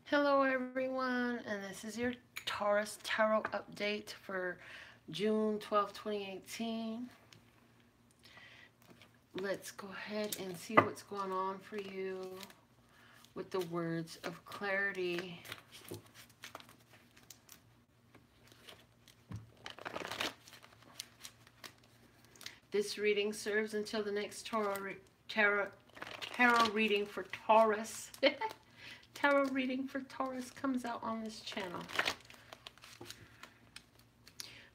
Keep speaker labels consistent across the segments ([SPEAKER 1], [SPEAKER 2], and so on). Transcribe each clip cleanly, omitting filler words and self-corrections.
[SPEAKER 1] Hello everyone, and this is your Taurus Tarot update for June 12, 2018. Let's go ahead and see what's going on for you with the words of clarity. This reading serves until the next tarot reading for Taurus. Tarot reading for Taurus comes out on this channel.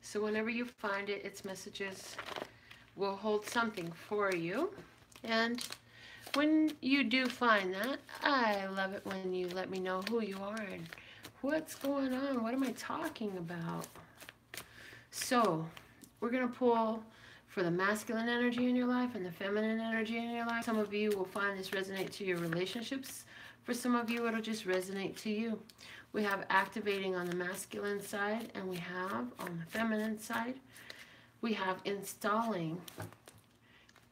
[SPEAKER 1] So whenever you find it, its messages will hold something for you. And when you do find that, I love it when you let me know who you are and what's going on. What am I talking about? So we're going to pull for the masculine energy in your life and the feminine energy in your life. Some of you will find this resonate to your relationships. For some of you, it'll just resonate to you. We have activating on the masculine side, and we have on the feminine side, we have installing,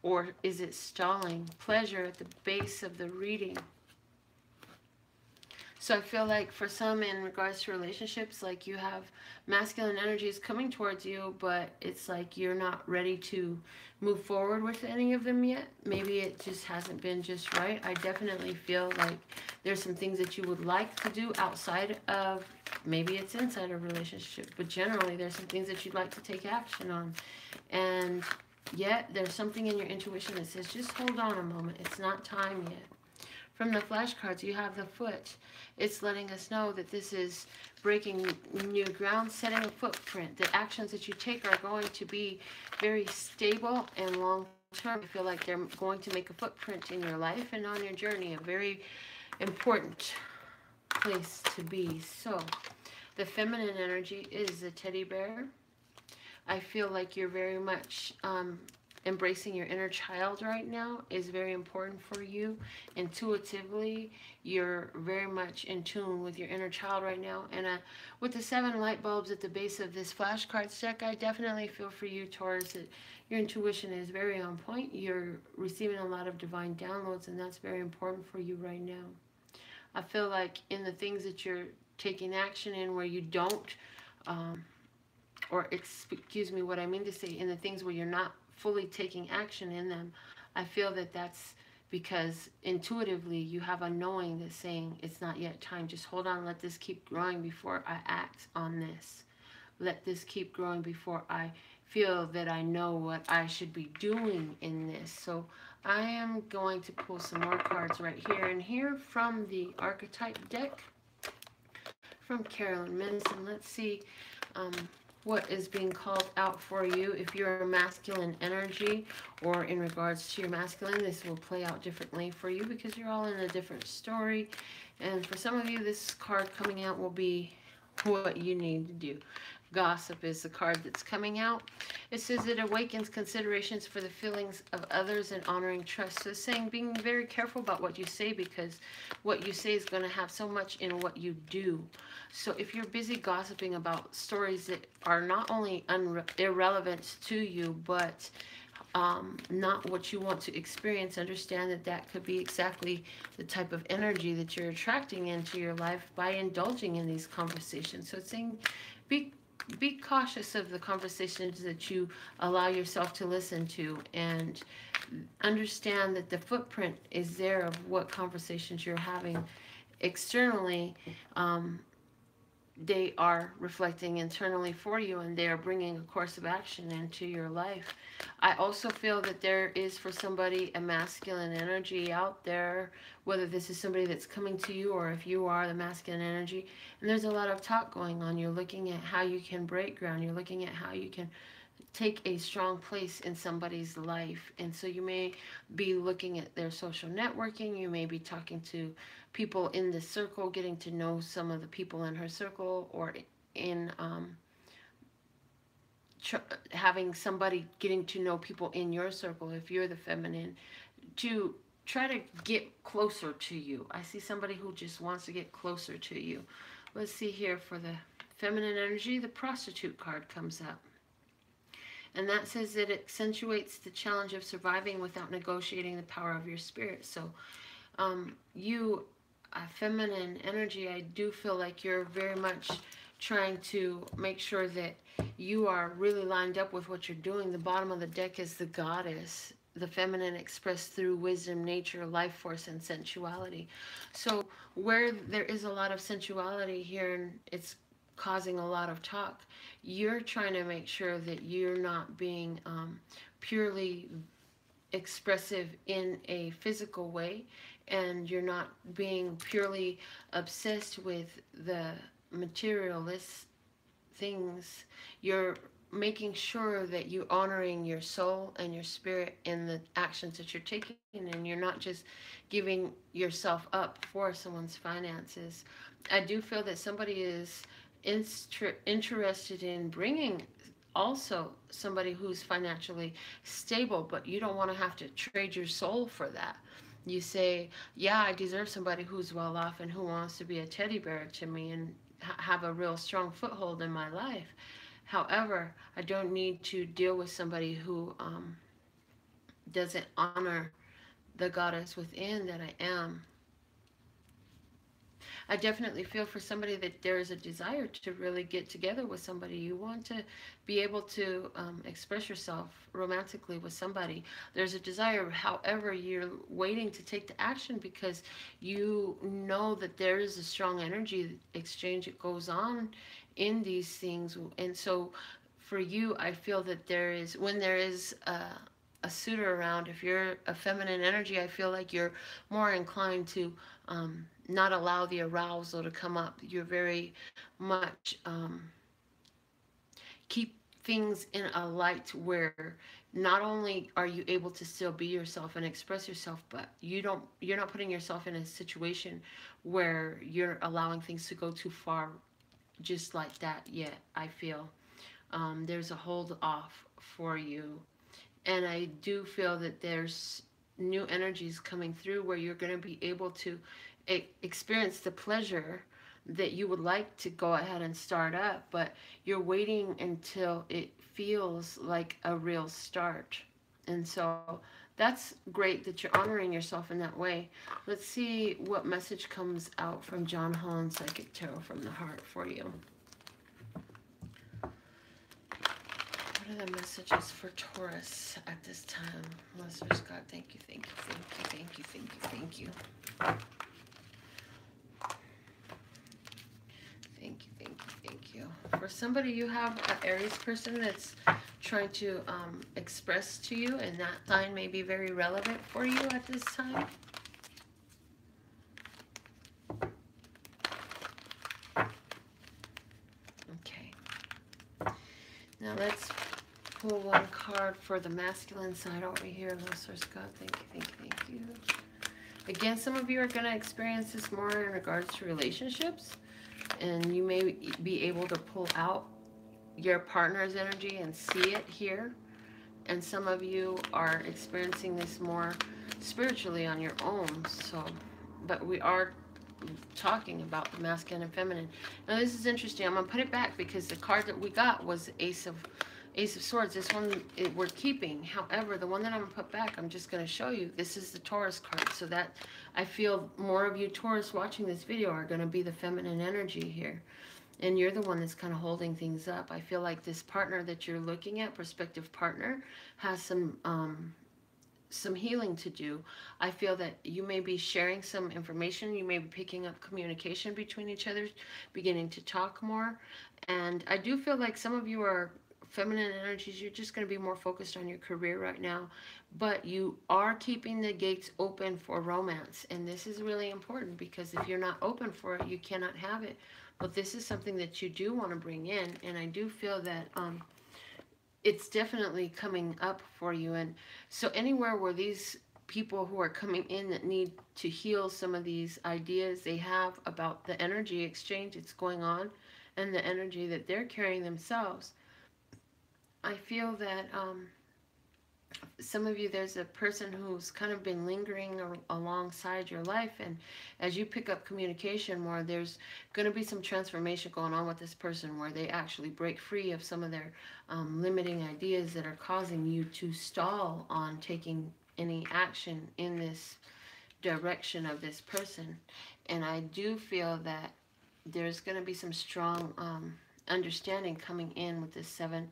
[SPEAKER 1] or is it stalling, pleasure at the base of the reading. So I feel like for some, in regards to relationships, like you have masculine energies coming towards you, but it's like you're not ready to move forward with any of them yet. Maybe it just hasn't been just right. I definitely feel like there's some things that you would like to do outside of, maybe it's inside a relationship, but generally there's some things that you'd like to take action on. And yet there's something in your intuition that says, just hold on a moment. It's not time yet. From the flashcards, you have the foot. It's letting us know that this is breaking new ground, setting a footprint. The actions that you take are going to be very stable and long-term. I feel like they're going to make a footprint in your life and on your journey, a very important place to be. So, the feminine energy is the teddy bear. I feel like you're very much embracing your inner child right now is very important for you. Intuitively, you're very much in tune with your inner child right now. And with the 7 light bulbs at the base of this flashcards deck, I definitely feel for you, Taurus, that your intuition is very on point. You're receiving a lot of divine downloads, and that's very important for you right now. I feel like in the things that you're taking action in where you don't, or excuse me, what I mean to say, in the things where you're not fully taking action in them, I feel that that's because intuitively you have a knowing that's saying it's not yet time. Just hold on, let this keep growing before I act on this. Let this keep growing before I feel that I know what I should be doing in this. So I am going to pull some more cards right here and here from the archetype deck from Carolyn Minson. Let's see what is being called out for you. If you're a masculine energy, or in regards to your masculine, this will play out differently for you because you're all in a different story. And for some of you, this card coming out will be what you need to do. Gossip is the card that's coming out. It says it awakens considerations for the feelings of others and honoring trust. So it's saying being very careful about what you say, because what you say is going to have so much in what you do. So if you're busy gossiping about stories that are not only irrelevant to you, but not what you want to experience, understand that that could be exactly the type of energy that you're attracting into your life by indulging in these conversations. So it's saying be cautious of the conversations that you allow yourself to listen to, and understand that the footprint is there of what conversations you're having externally. They are reflecting internally for you, and they are bringing a course of action into your life. I also feel that there is for somebody a masculine energy out there, whether this is somebody that's coming to you or if you are the masculine energy, and there's a lot of talk going on. You're looking at how you can break ground. You're looking at how you can take a strong place in somebody's life. And so you may be looking at their social networking. You may be talking to people in the circle, getting to know some of the people in her circle, or in having somebody getting to know people in your circle, if you're the feminine, to try to get closer to you. I see somebody who just wants to get closer to you. Let's see here for the feminine energy. The prostitute card comes up. And that says that it accentuates the challenge of surviving without negotiating the power of your spirit. So you feminine energy, I do feel like you're very much trying to make sure that you are really lined up with what you're doing. The bottom of the deck is the goddess, the feminine expressed through wisdom, nature, life force, and sensuality. So where there is a lot of sensuality here and it's causing a lot of talk, you're trying to make sure that you're not being purely expressive in a physical way, and you're not being purely obsessed with the materialist things. You're making sure that you're honoring your soul and your spirit in the actions that you're taking, and you're not just giving yourself up for someone's finances. I do feel that somebody is interested in bringing also somebody who's financially stable, but you don't want to have to trade your soul for that. You say, yeah, I deserve somebody who's well off and who wants to be a teddy bear to me and have a real strong foothold in my life. However, I don't need to deal with somebody who doesn't honor the goddess within that I am. I definitely feel for somebody that there is a desire to really get together with somebody. You want to be able to express yourself romantically with somebody. There's a desire. However, you're waiting to take the action because you know that there is a strong energy exchange that goes on in these things. And so for you, I feel that there is, when there is a suitor around, if you're a feminine energy, I feel like you're more inclined to not allow the arousal to come up. You're very much keep things in a light where not only are you able to still be yourself and express yourself, but you're not putting yourself in a situation where you're allowing things to go too far just like that yet. I feel there's a hold off for you. And I do feel that there's new energies coming through where you're going to be able to experience the pleasure that you would like to go ahead and start up, but you're waiting until it feels like a real start. And so that's great that you're honoring yourself in that way. Let's see what message comes out from John Holland Psychic Tarot from the Heart for you. What are the messages for Taurus at this time? Masters God, thank you, thank you, thank you, thank you, thank you, thank you. Thank you, thank you, thank you. For somebody, you have an Aries person that's trying to express to you, and that sign may be very relevant for you at this time. Okay. Now let's pull one card for the masculine side over here. Lord Source God, thank you, thank you, thank you. Again, some of you are going to experience this more in regards to relationships, and you may be able to pull out your partner's energy and see it here. And some of you are experiencing this more spiritually on your own. So, but we are talking about the masculine and feminine. Now this is interesting. I'm going to put it back because the card that we got was the Ace of Swords. This one we're keeping. However, the one that I'm going to put back, I'm just going to show you. This is the Taurus card. So that I feel more of you Taurus watching this video are going to be the feminine energy here. And you're the one that's kind of holding things up. I feel like this partner that you're looking at, prospective partner, has some healing to do. I feel that you may be sharing some information. You may be picking up communication between each other, beginning to talk more. And I do feel like some of you are feminine energies. You're just going to be more focused on your career right now. But you are keeping the gates open for romance. And this is really important because if you're not open for it, you cannot have it. But this is something that you do want to bring in. And I do feel that it's definitely coming up for you. And so anywhere where these people who are coming in that need to heal some of these ideas they have about the energy exchange that's going on and the energy that they're carrying themselves, I feel that some of you, there's a person who's kind of been lingering alongside your life, and as you pick up communication more, there's going to be some transformation going on with this person where they actually break free of some of their limiting ideas that are causing you to stall on taking any action in this direction of this person. And I do feel that there's going to be some strong understanding coming in with the 7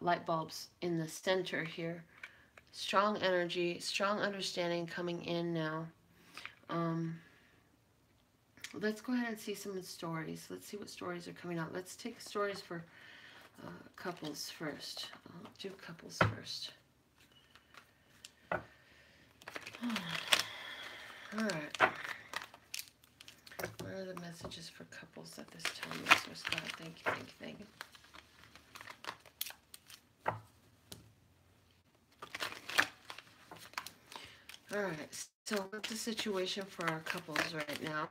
[SPEAKER 1] light bulbs in the center here. Strong energy, strong understanding coming in now. Let's go ahead and see some stories. Let's see what stories are coming out. Let's take stories for couples first. I'll do couples first. Alright. What are the messages for couples at this time? Mr. Scott, thank you, thank you, thank you. Alright, so what's the situation for our couples right now?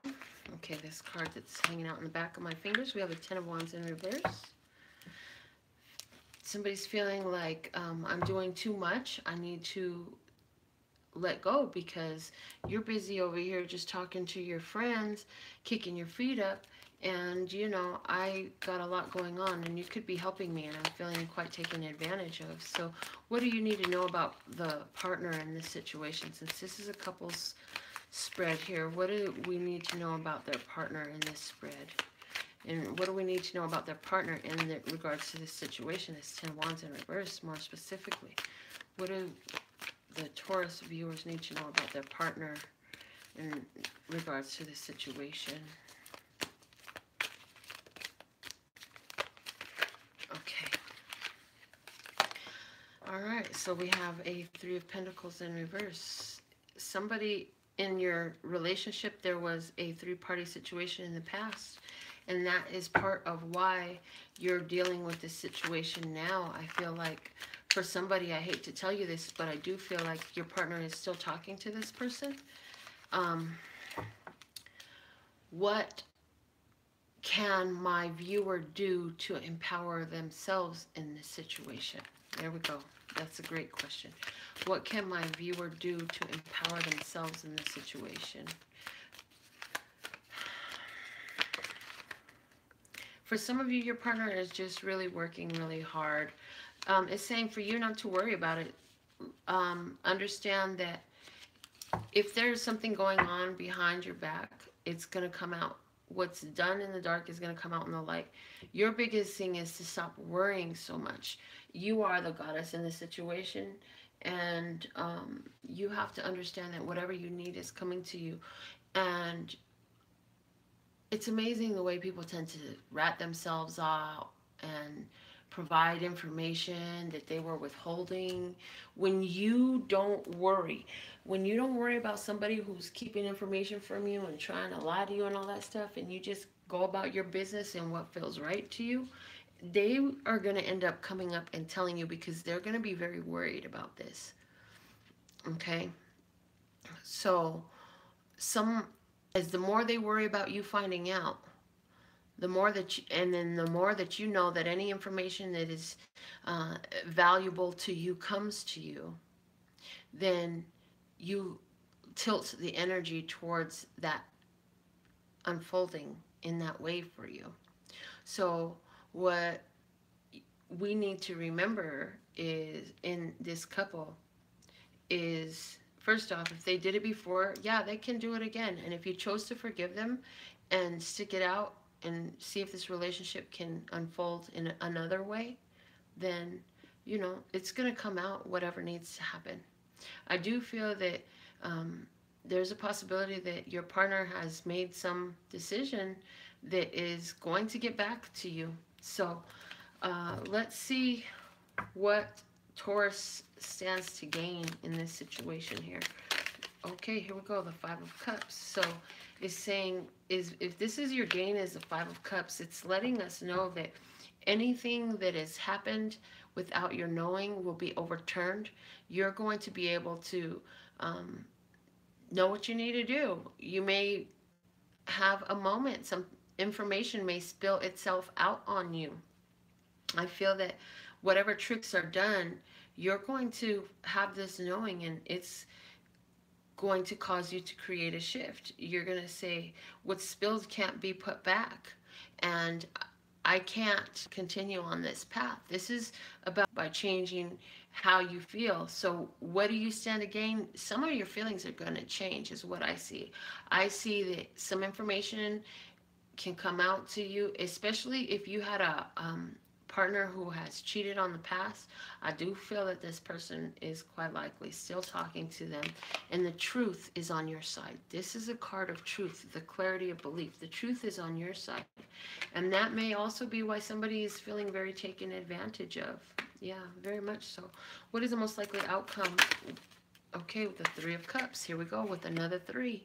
[SPEAKER 1] Okay, this card that's hanging out in the back of my fingers, we have a 10 of Wands in reverse. Somebody's feeling like I'm doing too much. I need to let go because you're busy over here just talking to your friends, kicking your feet up, and you know, I got a lot going on and you could be helping me and I'm feeling quite taken advantage of. So what do you need to know about the partner in this situation? Since this is a couples spread here, what do we need to know about their partner in this spread? And what do we need to know about their partner in regards to this situation? This 10 of Wands in reverse, more specifically. What do the Taurus viewers need to know about their partner in regards to this situation? Okay. Alright, so we have a 3 of Pentacles in reverse. Somebody in your relationship, there was a 3-party situation in the past. And that is part of why you're dealing with this situation now. I feel like for somebody, I hate to tell you this, but I do feel like your partner is still talking to this person. What can my viewer do to empower themselves in this situation? There we go. That's a great question. What can my viewer do to empower themselves in this situation? For some of you, your partner is just really working really hard. It's saying for you not to worry about it. Understand that if there's something going on behind your back, it's going to come out. What's done in the dark is going to come out in the light. Your biggest thing is to stop worrying so much. You are the goddess in this situation, and you have to understand that whatever you need is coming to you. And it's amazing the way people tend to rat themselves out and provide information that they were withholding. When you don't worry about somebody who's keeping information from you and trying to lie to you and all that stuff, and you just go about your business and what feels right to you, they are going to end up coming up and telling you because they're going to be very worried about this. Okay? So, as the more they worry about you finding out, the more that the more that you know that any information that is valuable to you comes to you, then you tilt the energy towards that unfolding in that way for you. So what we need to remember is in this couple is, first off, if they did it before, yeah, they can do it again. And if you chose to forgive them and stick it out and see if this relationship can unfold in another way, then, you know, it's going to come out whatever needs to happen. I do feel that there's a possibility that your partner has made some decision that is going to get back to you. So let's see what Taurus stands to gain in this situation here. Okay, here we go, the 5 of Cups. So it's saying, if this is your gain is the 5 of Cups, it's letting us know that anything that has happened without your knowing will be overturned. You're going to be able to know what you need to do. You may have a moment, some information may spill itself out on you. I feel that whatever tricks are done, you're going to have this knowing, and it's going to cause you to create a shift. You're going to say, what's spilled can't be put back, and I can't continue on this path. This is about by changing how you feel. So what do you stand to gain? Some of your feelings are going to change is what I see. I see that some information can come out to you, especially if you had a partner who has cheated on the past. I do feel that this person is quite likely still talking to them, and the truth is on your side. This is a card of truth, the clarity of belief. The truth is on your side, and that may also be why somebody is feeling very taken advantage of. Yeah, very much so. What is the most likely outcome? Okay, with the Three of Cups, here we go with another 3.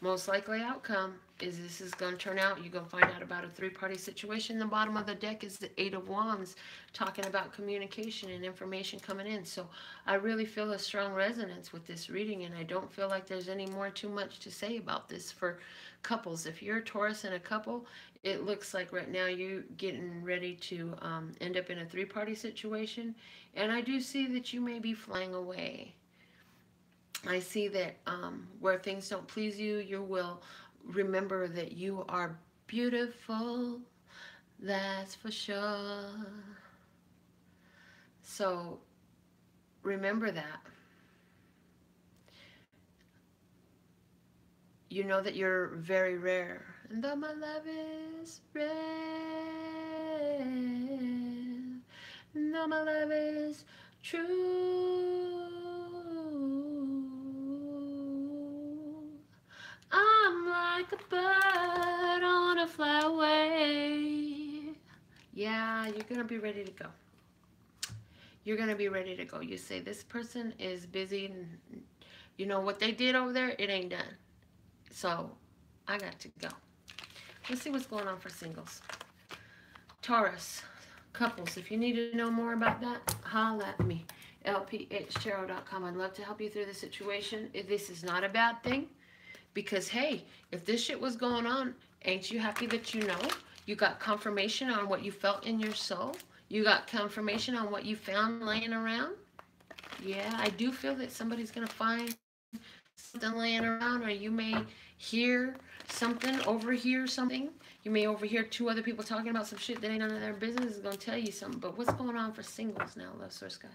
[SPEAKER 1] Most likely outcome is this is going to turn out, you're going to find out about a three-party situation. The bottom of the deck is the Eight of Wands, talking about communication and information coming in. So I really feel a strong resonance with this reading, and I don't feel like there's any more too much to say about this for couples. If you're a Taurus and a couple, it looks like right now you're getting ready to end up in a three-party situation, and I do see that you may be flying away. I see that where things don't please you, you will remember that you are beautiful, that's for sure. So remember that. You know that you're very rare. And though my love is rare, and though my love is true, I'm like a bird on a flyaway. Yeah, you're going to be ready to go. You're going to be ready to go. You say, this person is busy, and you know what they did over there, it ain't done. So, I got to go. Let's see what's going on for singles. Taurus, couples, if you need to know more about that, holla at me. LPHtarot.com. I'd love to help you through the situation. If this is not a bad thing, because, hey, if this shit was going on, ain't you happy that you know? You got confirmation on what you felt in your soul. You got confirmation on what you found laying around. Yeah, I do feel that somebody's going to find something laying around, or you may hear something, overhear something. You may overhear 2 other people talking about some shit that ain't none of their business. Is going to tell you something. But what's going on for singles now, Love Source God?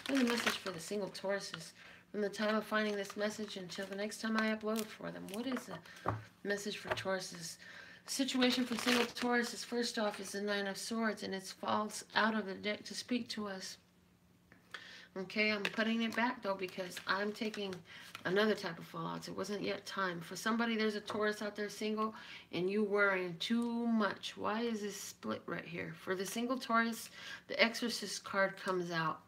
[SPEAKER 1] What's the message for the single Tauruses? From the time of finding this message until the next time I upload for them. What is the message for Tauruses? Situation for single Tauruses, first off, is the Nine of Swords, and it falls out of the deck to speak to us. Okay, I'm putting it back, though, because I'm taking another type of fallouts. It wasn't yet time. For somebody, there's a Taurus out there single, and you worrying too much. Why is this split right here? For the single Taurus, the Exorcist card comes out.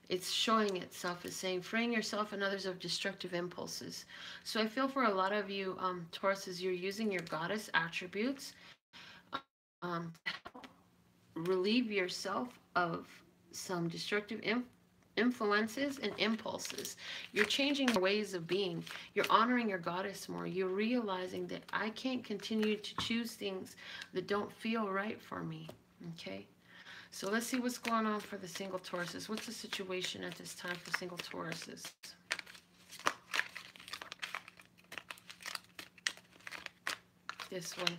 [SPEAKER 1] It's showing itself as saying, freeing yourself and others of destructive impulses. So I feel for a lot of you, Tauruses, you're using your goddess attributes to help relieve yourself of some destructive influences and impulses. You're changing your ways of being. You're honoring your goddess more. You're realizing that I can't continue to choose things that don't feel right for me. Okay? So let's see what's going on for the single Tauruses. What's the situation at this time for single Tauruses? This one.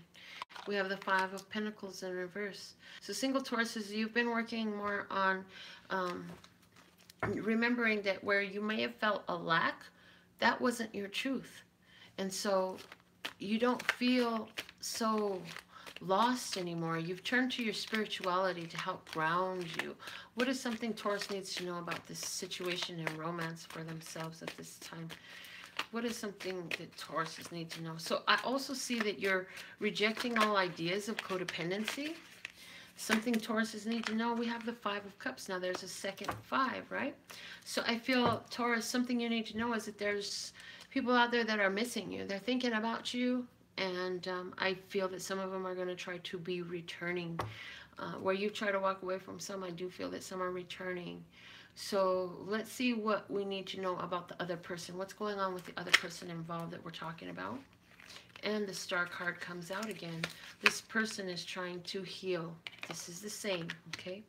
[SPEAKER 1] We have the Five of Pentacles in reverse. So single Tauruses, you've been working more on remembering that where you may have felt a lack, that wasn't your truth. And so you don't feel so lost anymore. You've turned to your spirituality to help ground you. What is something Taurus needs to know about this situation in romance for themselves at this time? What is something that Tauruses need to know? So I also see that you're rejecting all ideas of codependency. Something Tauruses need to know. We have the Five of Cups. Now there's a second 5, right? So I feel, Taurus, something you need to know is that there's people out there that are missing you. They're thinking about you. And I feel that some of them are going to try to be returning. Where you try to walk away from some, I do feel that some are returning. So let's see what we need to know about the other person. What's going on with the other person involved that we're talking about? And the Star card comes out again. This person is trying to heal. This is the same, okay?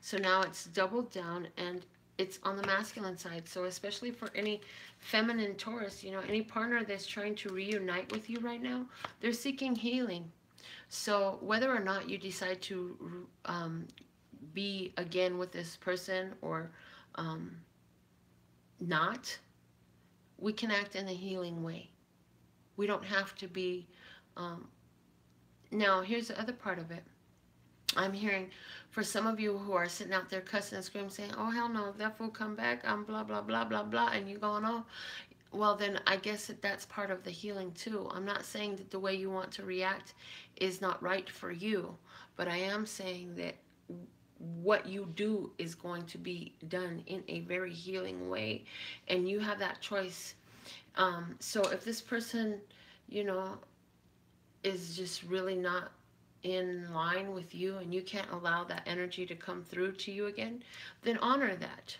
[SPEAKER 1] So now it's doubled down, and it's on the masculine side. So especially for any feminine Taurus, you know, any partner that's trying to reunite with you right now, they're seeking healing. So whether or not you decide to be again with this person, or not, we can act in a healing way. We don't have to be, now here's the other part of it. I'm hearing for some of you who are sitting out there cussing and screaming saying, oh hell no, that fool come back, I'm blah blah blah blah blah, and you going, oh, well then I guess that's part of the healing too. I'm not saying that the way you want to react is not right for you, but I am saying that what you do is going to be done in a very healing way, and you have that choice. So if this person, you know, is just really not in line with you and you can't allow that energy to come through to you again, then honor that.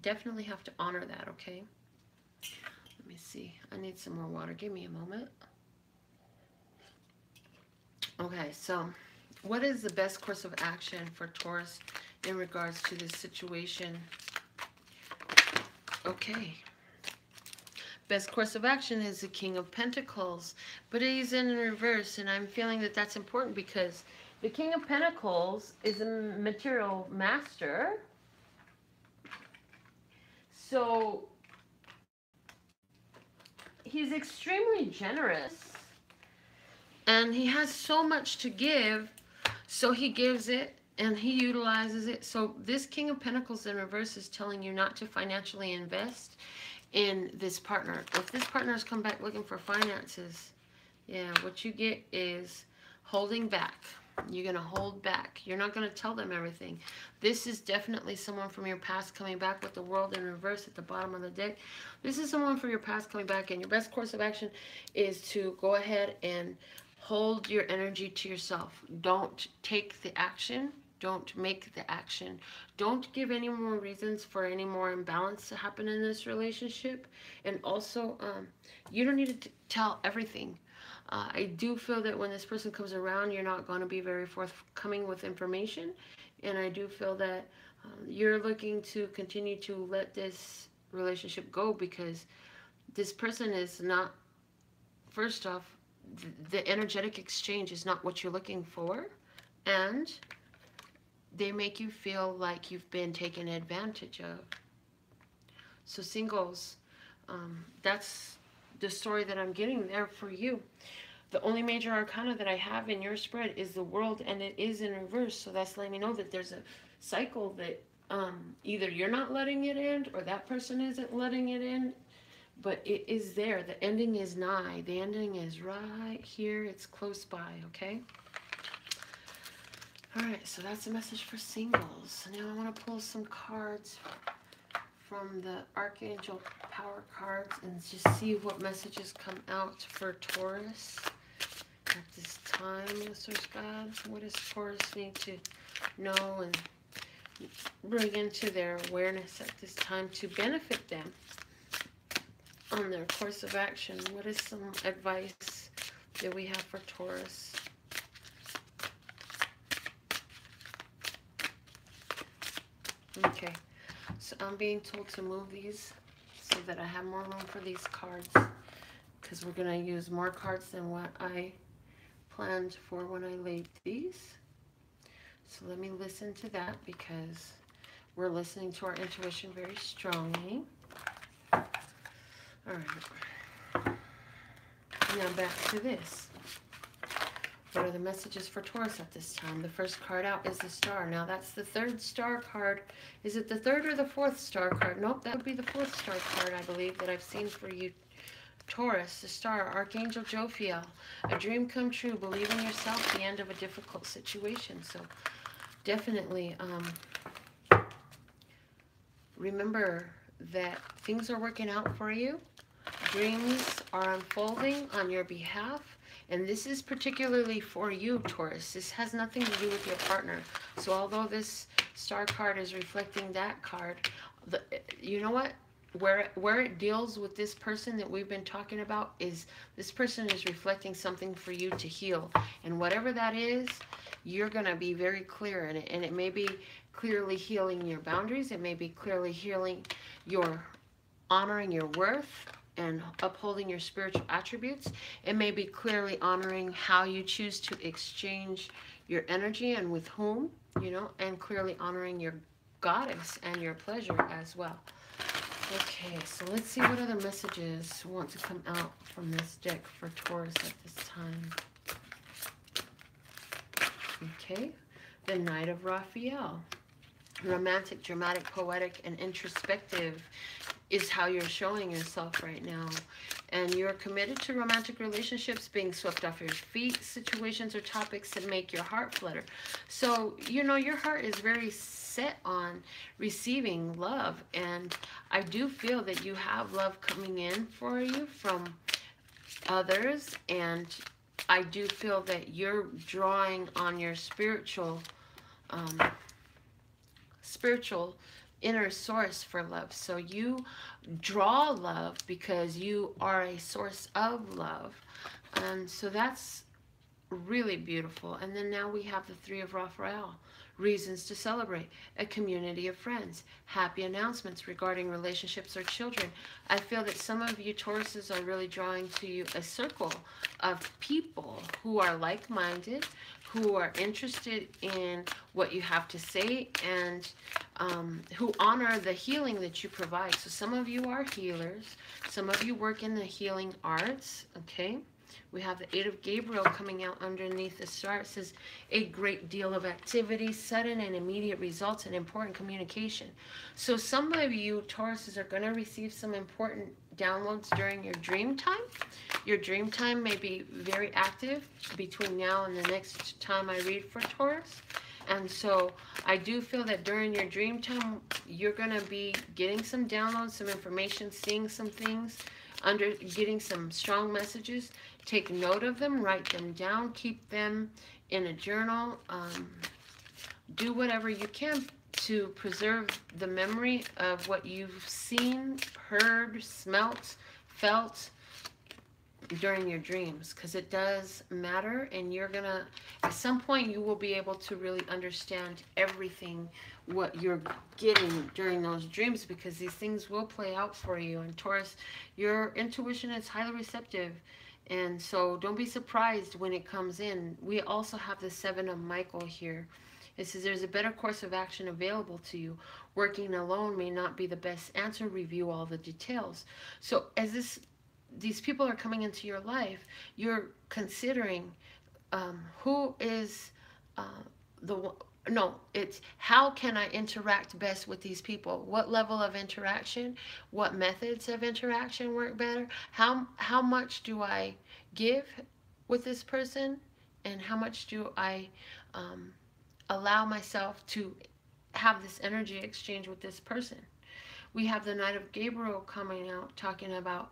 [SPEAKER 1] Definitely have to honor that, okay? Let me see. I need some more water. Give me a moment. Okay, so what is the best course of action for Taurus in regards to this situation? Okay. Best course of action is the King of Pentacles, but he's in reverse, and I'm feeling that that's important because the King of Pentacles is a material master. So he's extremely generous, and he has so much to give, so he gives it and he utilizes it. So this King of Pentacles in reverse is telling you not to financially invest in this partner. If this partner has come back looking for finances, yeah, what you get is holding back. You're going to hold back. You're not going to tell them everything. This is definitely someone from your past coming back with the World in reverse at the bottom of the deck. This is someone from your past coming back, and your best course of action is to go ahead and hold your energy to yourself. Don't take the action. Don't make the action. Don't give any more reasons for any more imbalance to happen in this relationship. And also, you don't need to tell everything. I do feel that when this person comes around, you're not going to be very forthcoming with information. And I do feel that you're looking to continue to let this relationship go because this person is not, first off, the energetic exchange is not what you're looking for. And they make you feel like you've been taken advantage of. So singles, that's the story that I'm getting there for you. The only major arcana that I have in your spread is the World, and it is in reverse. So that's letting me know that there's a cycle that either you're not letting it end or that person isn't letting it end. But it is there. The ending is nigh. The ending is right here. It's close by, okay? Alright, so that's a message for singles. Now I want to pull some cards from the Archangel Power cards and just see what messages come out for Taurus at this time, Source God. What does Taurus need to know and bring into their awareness at this time to benefit them on their course of action? What is some advice that we have for Taurus? Okay, so I'm being told to move these so that I have more room for these cards because we're going to use more cards than what I planned for when I laid these. So let me listen to that because we're listening to our intuition very strongly. All right, now back to this. What are the messages for Taurus at this time? The first card out is the Star. Now that's the third Star card. Is it the third or the fourth Star card? Nope, that would be the fourth Star card, I believe, that I've seen for you, Taurus. The Star, Archangel Jophiel. A dream come true. Believe in yourself. The end of a difficult situation. So definitely remember that things are working out for you. Dreams are unfolding on your behalf. And this is particularly for you, Taurus. This has nothing to do with your partner. So although this Star card is reflecting that card, you know what? Where it deals with this person that we've been talking about is this person is reflecting something for you to heal. And whatever that is, you're going to be very clear in it. And it may be clearly healing your boundaries. It may be clearly healing your honoring your worth and upholding your spiritual attributes. It may be clearly honoring how you choose to exchange your energy and with whom, you know, and clearly honoring your goddess and your pleasure as well. Okay, so let's see what other messages want to come out from this deck for Taurus at this time. Okay, the Knight of Raphael. Romantic, dramatic, poetic, and introspective is how you're showing yourself right now. And you're committed to romantic relationships, being swept off your feet, situations or topics that make your heart flutter. So, you know, your heart is very set on receiving love. And I do feel that you have love coming in for you from others. And I do feel that you're drawing on your spiritual inner source for love. So you draw love because you are a source of love. And so that's really beautiful. And then now we have the Three of Raphael. Reasons to celebrate. A community of friends. Happy announcements regarding relationships or children. I feel that some of you Tauruses are really drawing to you a circle of people who are like-minded, who are interested in what you have to say, and who honor the healing that you provide. So some of you are healers. Some of you work in the healing arts, okay? We have the Eight of Gabriel coming out underneath the star. It says, a great deal of activity, sudden and immediate results, and important communication. So some of you Tauruses are going to receive some important downloads during your dream time. Your dream time may be very active between now and the next time I read for Taurus. And so I do feel that during your dream time, you're going to be getting some downloads, some information, seeing some things, getting some strong messages. Take note of them, write them down, keep them in a journal. Do whatever you can to preserve the memory of what you've seen, heard, smelt, felt during your dreams, because it does matter. And you're gonna, at some point, you will be able to really understand everything what you're getting during those dreams, because these things will play out for you. And Taurus, your intuition is highly receptive, and so don't be surprised when it comes in. We also have the Seven of Michael here. It says there's a better course of action available to you. Working alone may not be the best answer. Review all the details. So as these people are coming into your life, you're considering who is it's how can I interact best with these people? What level of interaction? What methods of interaction work better? How much do I give with this person? And how much do I allow myself to have this energy exchange with this person? We have the Knight of Gabriel coming out, talking about,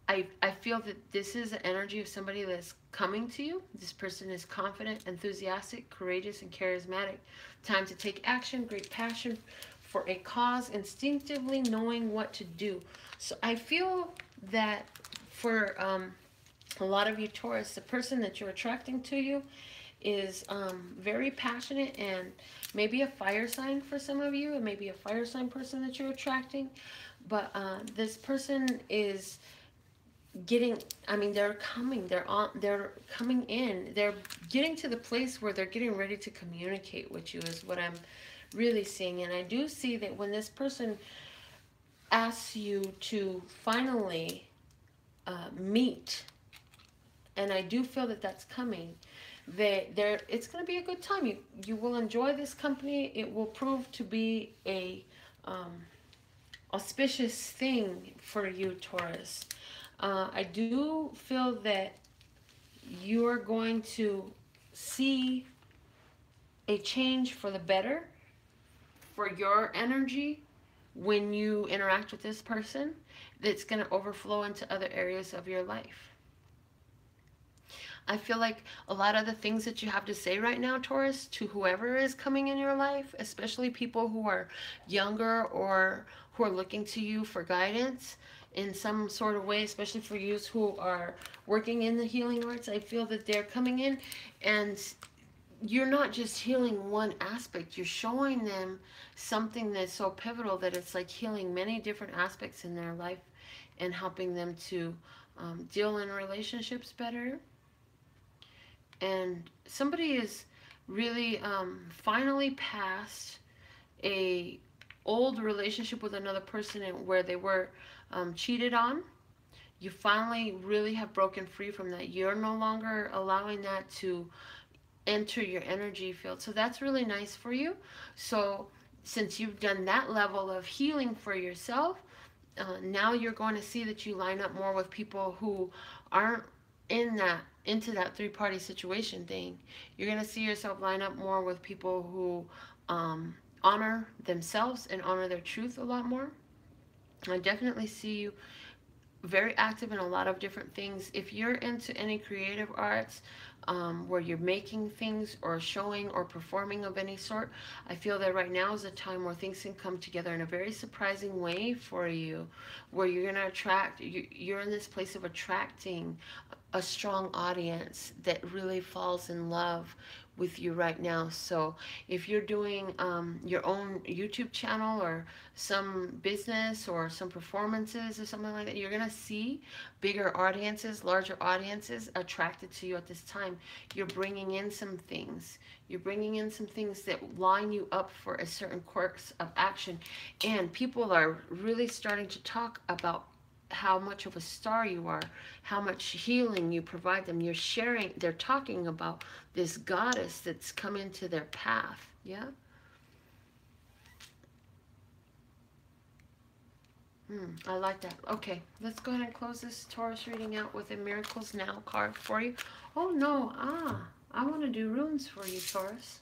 [SPEAKER 1] I feel that this is the energy of somebody that's coming to you. This person is confident, enthusiastic, courageous, and charismatic. Time to take action, great passion for a cause, instinctively knowing what to do. So I feel that for a lot of you Taurus, the person that you're attracting to you is very passionate, and maybe a fire sign for some of you. It may be a fire sign person that you're attracting. But this person is getting, I mean, they're coming in, they're getting to the place where they're getting ready to communicate with you, is what I'm really seeing. And I do see that when this person asks you to finally meet, and I do feel that that's coming, it's going to be a good time. You will enjoy this company. It will prove to be a auspicious thing for you, Taurus. I do feel that you are going to see a change for the better for your energy when you interact with this person, that's going to overflow into other areas of your life. I feel like a lot of the things that you have to say right now, Taurus, to whoever is coming in your life, especially people who are younger or who are looking to you for guidance in some sort of way, especially for you who are working in the healing arts, I feel that they're coming in and you're not just healing one aspect, you're showing them something that's so pivotal that it's like healing many different aspects in their life and helping them to deal in relationships better. And somebody is really finally past a old relationship with another person and where they were cheated on. You finally really have broken free from that. You're no longer allowing that to enter your energy field. So that's really nice for you. So since you've done that level of healing for yourself, now you're going to see that you line up more with people who aren't into that three-party situation thing. You're going to see yourself line up more with people who honor themselves and honor their truth a lot more. I definitely see you very active in a lot of different things. If you're into any creative arts, where you're making things or showing or performing of any sort, I feel that right now is a time where things can come together in a very surprising way for you, where you're going to attract, you're in this place of attracting a strong audience that really falls in love with you right now. So if you're doing your own YouTube channel or some business or some performances or something like that, you're going to see bigger audiences, larger audiences attracted to you at this time. You're bringing in some things. You're bringing in some things that line you up for a certain course of action. And people are really starting to talk about how much of a star you are, how much healing you provide them. You're sharing, they're talking about this goddess that's come into their path. Yeah. I like that. Okay, let's go ahead and close this Taurus reading out with a Miracles Now card for you. Oh no, I want to do runes for you, Taurus.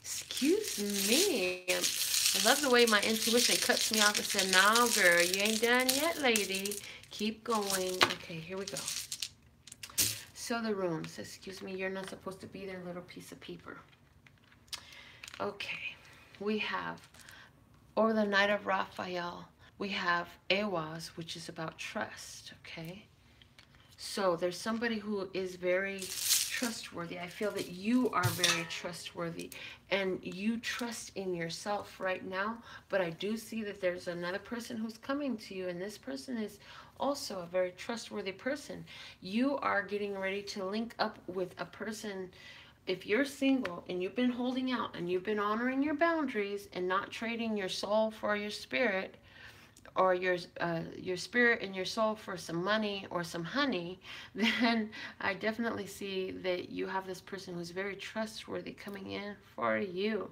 [SPEAKER 1] Excuse me. I love the way my intuition cuts me off and said, "No, girl, you ain't done yet, lady. Keep going." Okay, here we go. So the runes. Excuse me, you're not supposed to be there, little piece of paper. Okay, we have, over the Night of Raphael, we have Aries, which is about trust, okay? So there's somebody who is very trustworthy. I feel that you are very trustworthy and you trust in yourself right now, but I do see that there's another person who's coming to you, and this person is also a very trustworthy person. You are getting ready to link up with a person. If you're single and you've been holding out and you've been honoring your boundaries and not trading your soul for your spirit, or your spirit and your soul for some money or some honey, then I definitely see that you have this person who's very trustworthy coming in for you.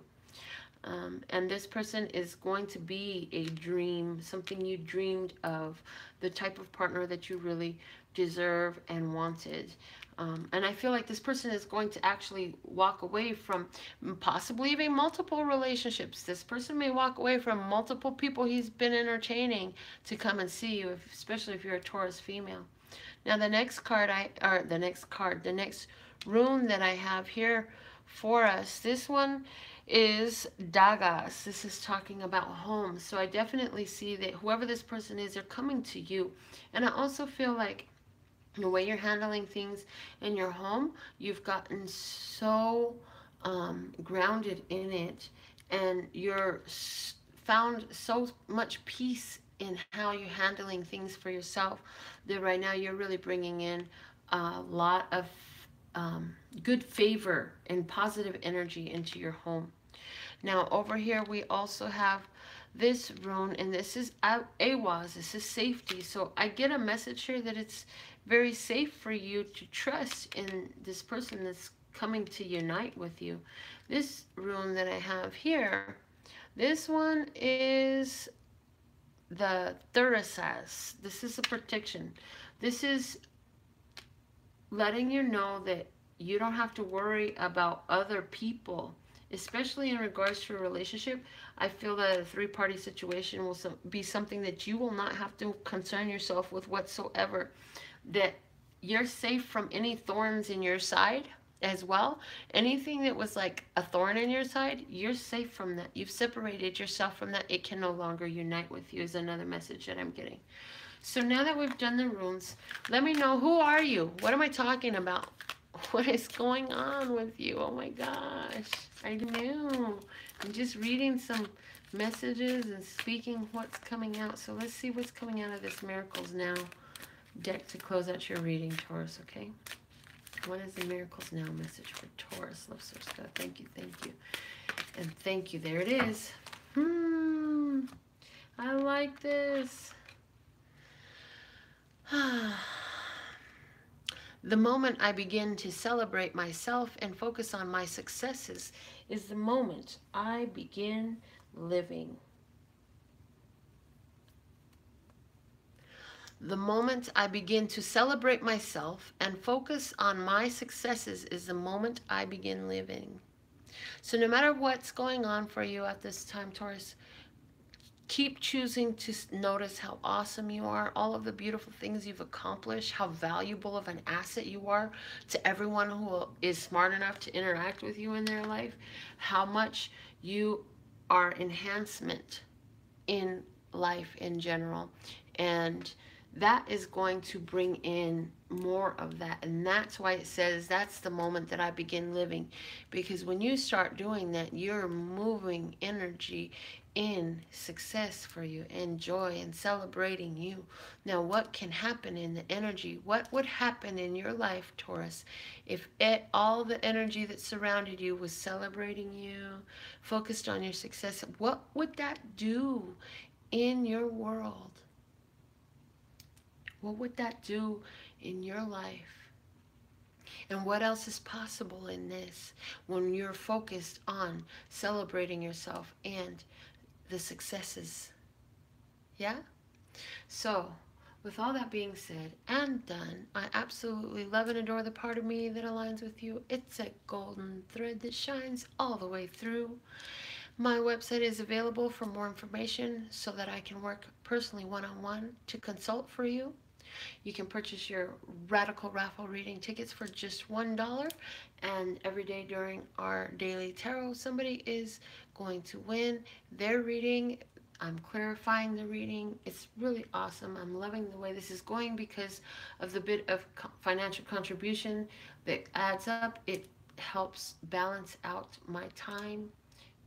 [SPEAKER 1] And this person is going to be a dream, something you dreamed of, the type of partner that you really deserve and wanted. And I feel like this person is going to actually walk away from possibly even multiple relationships. This person may walk away from multiple people he's been entertaining to come and see you, especially if you're a Taurus female. Now the next card, the next rune that I have here for us, this one is Dagas. This is talking about home. So I definitely see that whoever this person is, they're coming to you. And I also feel like the way you're handling things in your home, you've gotten so grounded in it, and you're found so much peace in how you're handling things for yourself, that right now you're really bringing in a lot of good favor and positive energy into your home. Now over here we also have this rune, and this is Awas. This is safety. So I get a message here that it's very safe for you to trust in this person that's coming to unite with you. This rune that I have here, this one is the Taurus. This is a protection. This is letting you know that you don't have to worry about other people, especially in regards to a relationship. I feel that a three-party situation will be something that you will not have to concern yourself with whatsoever. That you're safe from any thorns in your side as well. Anything that was like a thorn in your side, you're safe from that. You've separated yourself from that. It can no longer unite with you, is another message that I'm getting. So now that we've done the runes, let me know, who are you? What am I talking about? What is going on with you? Oh my gosh, I knew. I'm just reading some messages and speaking what's coming out. So let's see what's coming out of this Miracles Now deck to close out your reading, Taurus, okay? What is the Miracles Now message for Taurus? Love source God. Thank you, and thank you. There it is. I like this. The moment I begin to celebrate myself and focus on my successes is the moment I begin living. The moment I begin to celebrate myself and focus on my successes is the moment I begin living. So no matter what's going on for you at this time, Taurus, keep choosing to notice how awesome you are, all of the beautiful things you've accomplished, how valuable of an asset you are to everyone who is smart enough to interact with you in their life, how much you are enhancement in life in general. And that is going to bring in more of that. And that's why it says that's the moment that I begin living. Because when you start doing that, you're moving energy in success for you and joy and celebrating you. Now, what can happen in the energy? What would happen in your life, Taurus, if all the energy that surrounded you was celebrating you, focused on your success? What would that do in your world? What would that do in your life? And what else is possible in this when you're focused on celebrating yourself and the successes? Yeah? So, with all that being said and done, I absolutely love and adore the part of me that aligns with you. It's a golden thread that shines all the way through. My website is available for more information so that I can work personally one-on-one to consult for you. You can purchase your Radical Raffle reading tickets for just $1. And every day during our daily tarot, somebody is going to win their reading. I'm clarifying the reading. It's really awesome. I'm loving the way this is going because of the bit of financial contribution that adds up. It helps balance out my time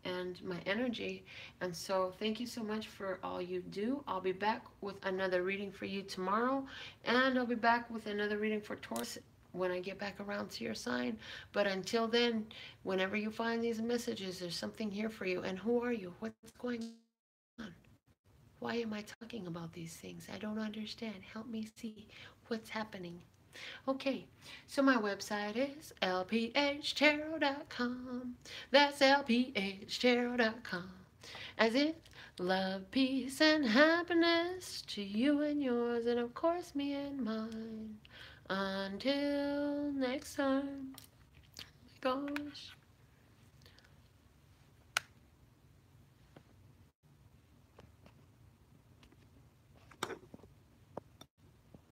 [SPEAKER 1] and my energy. And so thank you so much for all you do. I'll be back with another reading for you tomorrow, and I'll be back with another reading for Taurus when I get back around to your sign. But until then, whenever you find these messages, there's something here for you. And who are you? What's going on? Why am I talking about these things? I don't understand. Help me see what's happening. Okay, so my website is LPHtarot.com. That's LPHtarot.com. As in, love, peace, and happiness to you and yours, and of course me and mine. Until next time. Oh my gosh.